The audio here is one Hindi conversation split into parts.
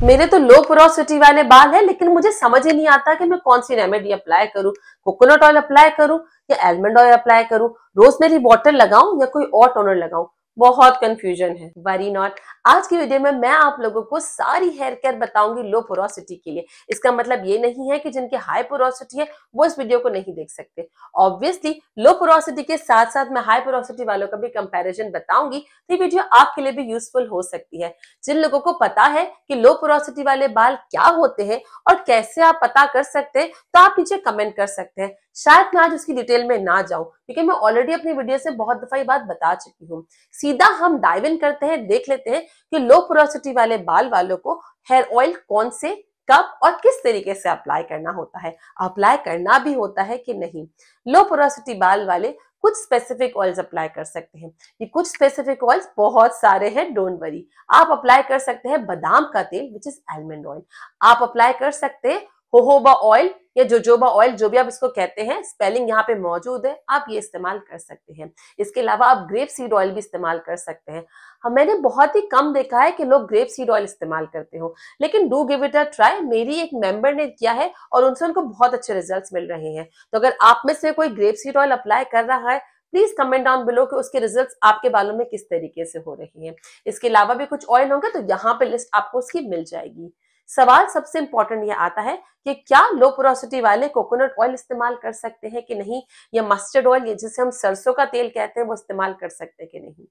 मेरे तो लो पोरोसिटी वाले बाल है, लेकिन मुझे समझ ही नहीं आता कि मैं कौन सी रेमेडी अप्लाई करूं। कोकोनट ऑयल अप्लाई करूं या एलमंड ऑयल अप्लाई करूं, रोजमेरी वाटर लगाऊं या कोई और टोनर लगाऊं। बहुत कंफ्यूजन है। वरी नॉट, आज की वीडियो में मैं आप लोगों को सारी हेयर केयर बताऊंगी लो पोरोसिटी के लिए। इसका मतलब ये नहीं है कि जिनके हाई पोरोसिटी है वो इस वीडियो को नहीं देख सकते। ऑब्वियसली लो पोरोसिटी के साथ साथ मैं हाई पोरोसिटी वालों का भी कंपैरिजन बताऊंगी, तो ये वीडियो आपके लिए भी यूजफुल हो सकती है। जिन लोगों को पता है कि लो पोरोसिटी वाले बाल क्या होते हैं और कैसे आप पता कर सकते हैं, तो आप नीचे कमेंट कर सकते हैं। शायद मैं आज उसकी डिटेल में ना जाऊं, क्योंकि मैं ऑलरेडी अपनी वीडियो से बहुत दफा ये बात बता चुकी हूँ। सीधा हम डाइव इन करते हैं, देख लेते हैं कि लो पोरोसिटी वाले बाल वालों को हेयर ऑयल कौन से, कब और किस तरीके से अप्लाई करना होता है, अप्लाई करना भी होता है कि नहीं। लो पोरोसिटी बाल वाले कुछ स्पेसिफिक ऑयल्स अप्लाई कर सकते हैं। ये कुछ स्पेसिफिक ऑयल्स बहुत सारे हैं, डोंट वरी। आप अप्लाई कर सकते हैं बादाम का तेल विच इज आलमंड ऑयल। आप अप्लाई कर सकते हैं होहोबा ऑयल या जोजोबा ऑयल, जो भी आप इसको कहते हैं, स्पेलिंग यहाँ पे मौजूद है, आप ये इस्तेमाल कर सकते हैं। इसके अलावा आप ग्रेप सीड ऑयल भी इस्तेमाल कर सकते हैं। मैंने बहुत ही कम देखा है कि लोग ग्रेप सीड ऑयल इस्तेमाल करते हो, लेकिन do give it a try. मेरी एक मेंबर ने किया है और उनसे उनको बहुत अच्छे रिजल्ट्स मिल रहे हैं। तो अगर आप में से कोई ग्रेप सीड ऑयल अप्लाई कर रहा है, प्लीज कमेंट डाउन बिलो कि उसके रिजल्ट्स आपके बालों में किस तरीके से हो रहे हैं। इसके अलावा भी कुछ ऑयल होंगे तो यहाँ पे लिस्ट आपको उसकी मिल जाएगी। सवाल सबसे इंपॉर्टेंट ये आता है कि क्या लो पोरोसिटी वाले कोकोनट ऑयल इस्तेमाल कर सकते हैं कि नहीं, या मस्टर्ड ऑयल जिसे हम सरसों का तेल कहते हैं वो इस्तेमाल कर सकते हैं कि नहीं।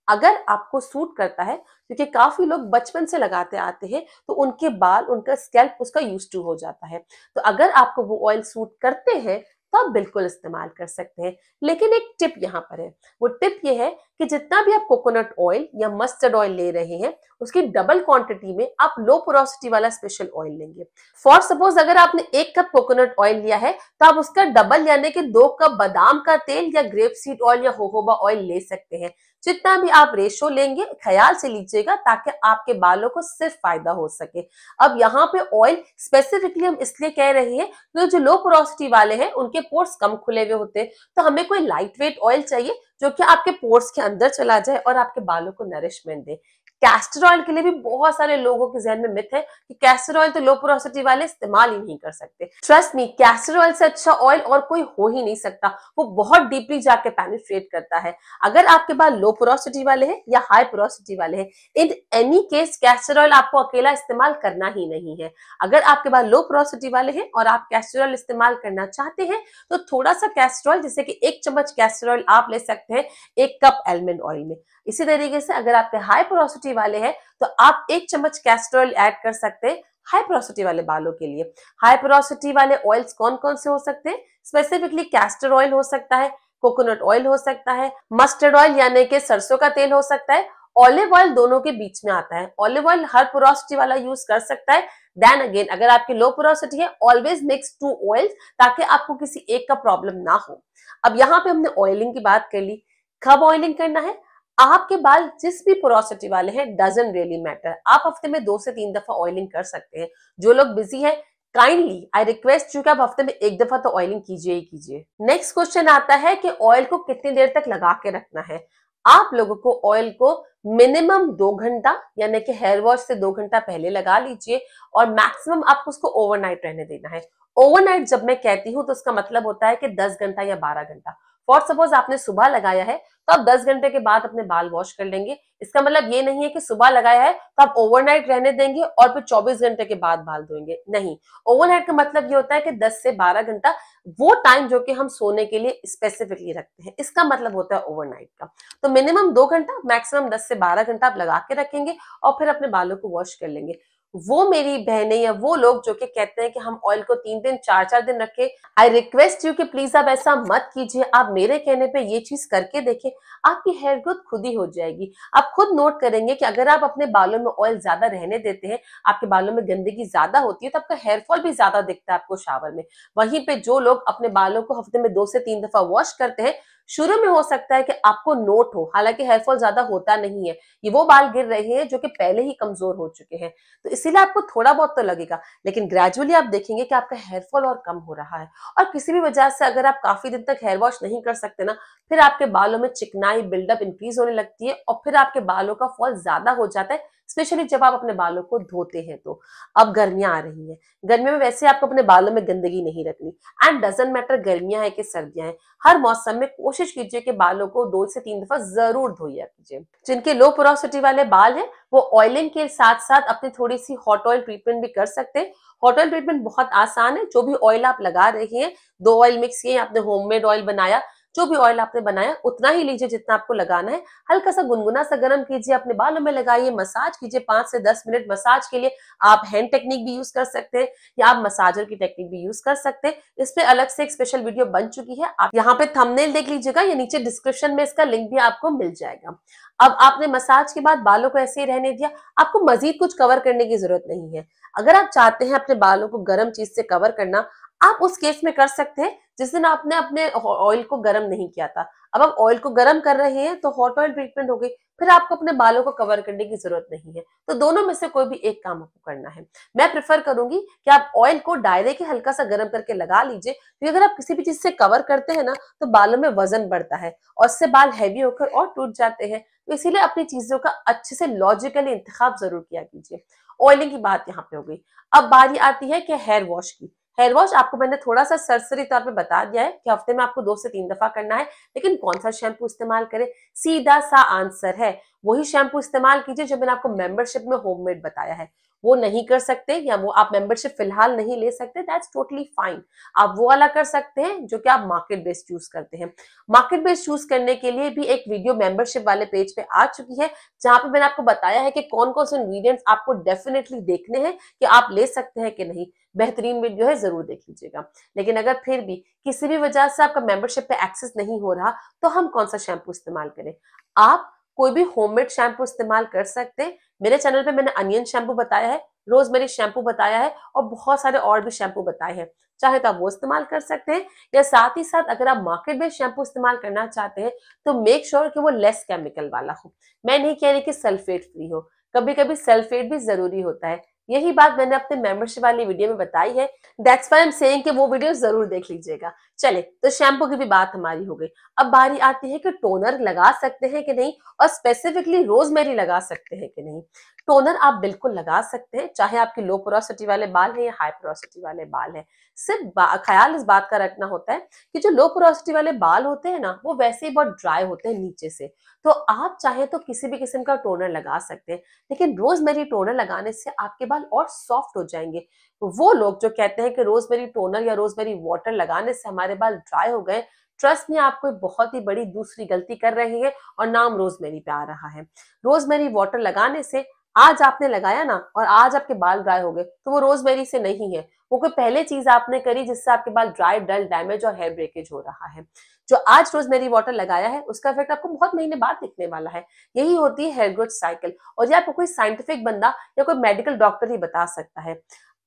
अगर आपको सूट करता है, क्योंकि काफी लोग बचपन से लगाते आते हैं तो उनके बाल, उनका स्कैल्प उसका यूज टू हो जाता है, तो अगर आपको वो ऑयल सूट करते हैं तो आप बिल्कुल इस्तेमाल कर सकते हैं। लेकिन एक टिप यहाँ पर है, वो टिप ये है कि जितना भी आप कोकोनट ऑयल या मस्टर्ड ऑयल ले रहे हैं, उसकी डबल क्वांटिटी में आप लो पोरोसिटी वाला स्पेशल ऑयल लेंगे। फॉर सपोज अगर आपने 1 कप कोकोनट ऑयल लिया है, तो आप उसका डबल यानी कि 2 कप बादाम का तेल या ग्रेप सीड ऑयल या होहोबा ऑयल ले सकते हैं। जितना भी आप रेशो लेंगे ख्याल से लीजिएगा, ताकि आपके बालों को सिर्फ फायदा हो सके। अब यहाँ पे ऑयल स्पेसिफिकली हम इसलिए कह रहे हैं तो जो लो पोरोसिटी वाले हैं उनके पोर्स कम खुले हुए होते हैं, तो हमें कोई लाइट वेट ऑयल चाहिए जो कि आपके पोर्स के अंदर चला जाए और आपके बालों को नरिशमेंट दे। कैस्टर ऑयल के लिए भी बहुत सारे लोगों के जहन में मिथ है कि कैस्टर ऑयल तो लो पोरोसिटी वाले इस्तेमाल ही नहीं कर सकते। ट्रस्ट मी, कैस्टर ऑयल से अच्छा ऑयल और कोई हो ही नहीं सकता। वो बहुत डीपली जाके पेनिट्रेट करता है। अगर आपके बाल लो पोरोसिटी वाले हैं या हाई पोरोसिटी वाले हैं, in any case castor oil आपको अकेला इस्तेमाल करना ही नहीं है। अगर आपके बाल लो पोरोसिटी वाले हैं और आप कैस्टर ऑयल इस्तेमाल करना चाहते हैं, तो थोड़ा सा कैस्टर ऑयल, जैसे कि 1 चम्मच कैस्टर ऑयल आप ले सकते हैं 1 कप आलमंड ऑयल में। इसी तरीके से अगर आपके हाई पोरोसिटी वाले हैं तो आप 1 चम्मच कैस्टर ऑयल ऐड कर सकते हैं हाई पोरोसिटी वाले बालों के लिए। हाई पोरोसिटी वाले ऑयल्स कौन कौन से हो सकते हैं? स्पेसिफिकली कैस्टर ऑयल हो सकता है, कोकोनट ऑयल हो सकता है, मस्टर्ड ऑयल यानी कि सरसों का तेल हो सकता है, ऑलिव ऑयल दोनों के बीच में आता है। ऑलिव ऑयल हर पोरोसिटी वाला यूज कर सकता है। देन अगेन, अगर आपकी लो पोरोसिटी है, ऑलवेज मिक्स 2 ऑयल्स, ताकि आपको किसी एक का प्रॉब्लम ना हो। अब यहाँ पे हमने ऑयलिंग की बात कर ली। कब ऑयलिंग करना है? आपके बाल जिस भी पोरोसिटी वाले हैं, डजंट रियली मैटर। आप हफ्ते में 2 से 3 दफा ऑयलिंग कर सकते हैं। जो लोग बिजी हैं, काइंडली आई रिक्वेस्ट यू कि आप हफ्ते में 1 दफा तो ऑयलिंग कीजिए ही कीजिए। नेक्स्ट क्वेश्चन आता है कि ऑयल को कितनी देर तक लगा के रखना है। आप लोगों को ऑयल को मिनिमम 2 घंटा यानी कि हेयर वॉश से 2 घंटा पहले लगा लीजिए, और मैक्सिमम आपको उसको ओवरनाइट रहने देना है। ओवरनाइट जब मैं कहती हूं तो उसका मतलब होता है कि 10 घंटा या 12 घंटा। फॉर सपोज आपने सुबह लगाया है तो आप 10 घंटे के बाद अपने बाल वॉश कर लेंगे। इसका मतलब ये नहीं है कि सुबह लगाया है तो आप ओवरनाइट रहने देंगे और फिर 24 घंटे के बाद बाल धोएंगे। नहीं, ओवरनाइट का मतलब ये होता है कि 10 से 12 घंटा, वो टाइम जो कि हम सोने के लिए स्पेसिफिकली रखते हैं, इसका मतलब होता है ओवरनाइट का। तो मिनिमम 2 घंटा, मैक्सिमम 10 से 12 घंटा आप लगा के रखेंगे और फिर अपने बालों को वॉश कर लेंगे। वो मेरी बहनें या वो लोग जो कि कहते हैं कि हम ऑयल को 3 दिन 4 दिन रखें, आई रिक्वेस्ट यू कि प्लीज आप ऐसा मत कीजिए। आप मेरे कहने पे ये चीज करके देखें, आपकी हेयर ग्रोथ खुद ही हो जाएगी। आप खुद नोट करेंगे कि अगर आप अपने बालों में ऑयल ज्यादा रहने देते हैं, आपके बालों में गंदगी ज्यादा होती है, तो आपका हेयर फॉल भी ज्यादा दिखता है आपको शावर में। वहीं पे जो लोग अपने बालों को हफ्ते में 2 से 3 दफा वॉश करते हैं, शुरू में हो सकता है कि आपको नोट हो, हालांकि हेयर फॉल ज्यादा होता नहीं है। ये वो बाल गिर रहे हैं जो कि पहले ही कमजोर हो चुके हैं, तो इसीलिए आपको थोड़ा बहुत तो लगेगा, लेकिन ग्रेजुअली आप देखेंगे कि आपका हेयर फॉल और कम हो रहा है। और किसी भी वजह से अगर आप काफी दिन तक हेयर वॉश नहीं कर सकते ना, फिर आपके बालों में चिकनाई बिल्डअप इंक्रीज होने लगती है और फिर आपके बालों का फॉल ज्यादा हो जाता है, स्पेशली जब आप अपने बालों को धोते हैं तो। अब गर्मियां आ रही हैं, गर्मियों में वैसे आपको अपने बालों में गंदगी नहीं रखनी, एंड डजंट मैटर गर्मियां है कि सर्दियां हैं, हर मौसम में कोशिश कीजिए कि बालों को 2 से 3 दफा जरूर धोया कीजिए। जिनके लो पोरोसिटी वाले बाल हैं वो ऑयलिंग के साथ साथ अपनी थोड़ी सी हॉट ऑयल ट्रीटमेंट भी कर सकते हैं। हॉट ऑयल ट्रीटमेंट बहुत आसान है, जो भी ऑयल आप लगा रही हैं, 2 ऑयल मिक्स किए, आपने होममेड ऑयल बनाया, जो भी ऑयल आपने बनाया उतना ही लीजिए जितना आपको लगाना है, हल्का सा गुनगुना सा गर्म कीजिए, अपने बालों में लगाइए, मसाज कीजिए 5 से 10 मिनट। मसाज के लिए आप हैंड टेक्निक भी यूज कर सकते हैं या आप मसाजर की टेक्निक भी यूज कर सकते हैं। इस पे अलग से एक स्पेशल वीडियो बन चुकी है, आप यहाँ पे थंबनेल देख लीजिएगा या नीचे डिस्क्रिप्शन में इसका लिंक भी आपको मिल जाएगा। अब आपने मसाज के बाद बालों को ऐसे ही रहने दिया, आपको मजीद कुछ कवर करने की जरूरत नहीं है। अगर आप चाहते हैं अपने बालों को गर्म चीज से कवर करना, आप उस केस में कर सकते हैं जिस दिन आपने अपने ऑयल को गर्म नहीं किया था। अब आप ऑयल को गर्म कर रहे हैं तो हॉट ऑयल ट्रीटमेंट हो गई, फिर आपको अपने बालों को कवर करने की जरूरत नहीं है। तो दोनों में से कोई भी एक काम आपको करना है। मैं प्रेफर करूंगी कि आप ऑयल को डायरेक्ट हल्का सा गर्म करके लगा लीजिए, क्योंकि अगर आप किसी भी चीज से कवर करते हैं ना तो बालों में वजन बढ़ता है और इससे बाल हैवी होकर और टूट जाते हैं। तो इसीलिए अपनी चीजों का अच्छे से लॉजिकली इंतखाब जरूर किया कीजिए। ऑयलिंग की बात यहाँ पे हो गई। अब बारी आती है कि हेयर वॉश की। हेयर वॉश आपको मैंने थोड़ा सा सरसरी तौर पे बता दिया है कि हफ्ते में आपको 2 से 3 दफा करना है, लेकिन कौन सा शैम्पू इस्तेमाल करें, सीधा सा आंसर है वही शैम्पू इस्तेमाल कीजिए जो मैंने आपको मेंबरशिप में होममेड बताया है। वो नहीं कर सकते या वो आप मेंबरशिप फिलहाल नहीं ले सकते, दैट्स टोटली फाइन। आप वो वाला कर सकते हैं जो कि आप मार्केट बेस्ड चूज करते हैं। मार्केट बेस्ड चूज करने के लिए भी एक वीडियो मेंबरशिप वाले पेज पे आ चुकी है, जहां पे मैंने आपको बताया है कि कौन कौन से इंग्रेडिएंट्स आपको डेफिनेटली देखने हैं कि आप ले सकते हैं कि नहीं। बेहतरीन वीडियो है, जरूर देख लीजिएगा। लेकिन अगर फिर भी किसी भी वजह से आपका मेंबरशिप पे एक्सेस नहीं हो रहा, तो हम कौन सा शैम्पू इस्तेमाल करें? आप कोई भी होममेड शैम्पू इस्तेमाल कर सकते हैं। मेरे चैनल पे मैंने अनियन शैम्पू बताया है, रोजमेरी शैम्पू बताया है और बहुत सारे और भी शैम्पू बताए हैं। चाहे तो आप वो इस्तेमाल कर सकते हैं, या साथ ही साथ अगर आप मार्केट बेस्ड शैम्पू इस्तेमाल करना चाहते हैं तो मेक श्योर कि वो लेस केमिकल वाला हो। मैं नहीं कह रही कि सल्फेट फ्री हो, कभी कभी सल्फेट भी जरूरी होता है। यही बात मैंने अपने मेंबरशिप वाली वीडियो में बताई है, that's why I am saying कि वो वीडियो जरूर देख लीजिएगा। चले, तो शैम्पू की भी बात हमारी हो गई। अब बारी आती है कि टोनर लगा सकते हैं कि नहीं, और स्पेसिफिकली रोजमेरी लगा सकते हैं कि नहीं। टोनर आप बिल्कुल लगा सकते हैं, चाहे आपके लो पोरोसिटी वाले बाल है या हाई पोरोसिटी वाले बाल है। सिर्फ ख्याल इस बात का रखना होता है कि जो लो पोरोसिटी वाले बाल होते हैं ना, वो वैसे ही बहुत ड्राई होते हैं नीचे से, तो आप चाहे तो किसी भी किस्म का टोनर लगा सकते हैं, लेकिन रोजमेरी टोनर लगाने से आपके बाल और सॉफ्ट हो जाएंगे। तो वो लोग जो कहते हैं कि रोजमेरी टोनर या रोजमेरी वाटर लगाने से हमारे बाल ड्राई हो गए, ट्रस्ट में आप कोई बहुत ही बड़ी दूसरी गलती कर रहे हैं और नाम रोजमेरी पे आ रहा है। रोजमेरी वाटर लगाने से आज आपने लगाया ना और आज आपके बाल ड्राई हो गए, तो वो रोजमेरी से नहीं है, वो कोई पहले चीज आपने करी जिससे आपके बाल ड्राई, डल, डैमेज और हेयर ब्रेकेज हो रहा है। जो आज रोजमेरी वाटर लगाया है उसका इफेक्ट आपको बहुत महीने बाद दिखने वाला है। यही होती है हेयर ग्रोथ साइकिल, और ये आपको कोई साइंटिफिक बंदा या कोई मेडिकल डॉक्टर ही बता सकता है।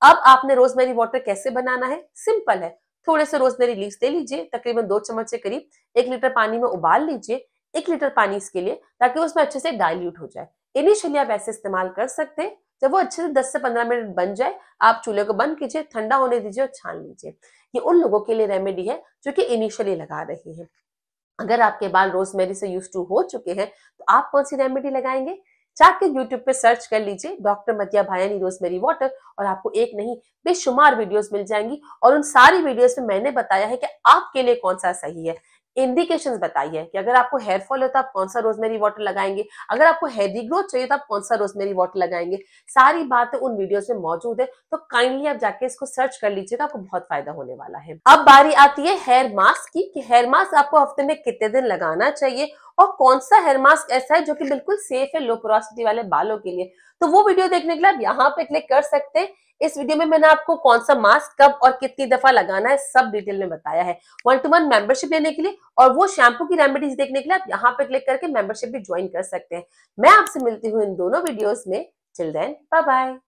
अब आपने रोजमेरी वाटर कैसे बनाना है? सिंपल है। थोड़े से रोजमेरी लीव्स ले लीजिए, तकरीबन 2 चम्मच से करीब, 1 लीटर पानी में उबाल लीजिए। 1 लीटर पानी इसके लिए, ताकि उसमें अच्छे से डाइल्यूट हो जाए। इनिशियली आप ऐसे इस्तेमाल कर सकते हैं। जब वो अच्छे से 10 से 15 मिनट बन जाए, आप चूल्हे को बंद कीजिए, ठंडा होने दीजिए और छान लीजिए। ये उन लोगों के लिए रेमेडी है जो कि इनिशियली लगा रही है। अगर आपके बाल रोजमेरी से यूज टू हो चुके हैं, तो आप कौन सी रेमेडी लगाएंगे? जाके यूट्यूब पे सर्च कर लीजिए डॉक्टर मतिया भायानी रोजमेरी वाटर, और आपको एक नहीं बेशुमार वीडियोस मिल जाएंगी, और उन सारी वीडियोस में मैंने बताया है कि आपके लिए कौन सा सही है। इंडिकेशंस बताई है कि अगर आपको हेयर फॉल हो तो आप कौन सा रोजमेरी वाटर लगाएंगे, अगर आपको हेयर रीग्रोथ चाहिए तो आप कौन सा रोजमेरी वाटर लगाएंगे। सारी बातें उन वीडियोस में मौजूद है, तो काइंडली आप जाके इसको सर्च कर लीजिएगा, आपको बहुत फायदा होने वाला है। अब बारी आती है हेयर मास्क की, कि हेयर मास्क आपको हफ्ते में कितने दिन लगाना चाहिए और कौन सा हेयर मास्क ऐसा है जो कि बिल्कुल सेफ है लो पोरोसिटी वाले बालों के लिए। तो वो वीडियो देखने के लिए आप यहाँ पे क्लिक कर सकते हैं। इस वीडियो में मैंने आपको कौन सा मास्क कब और कितनी दफा लगाना है सब डिटेल में बताया है। 1-to-1 मेंबरशिप लेने के लिए और वो शैम्पू की रेमेडीज देखने के लिए आप यहाँ पे क्लिक करके मेंबरशिप भी ज्वाइन कर सकते हैं। मैं आपसे मिलती हूँ इन दोनों वीडियोस में। Till then, bye bye.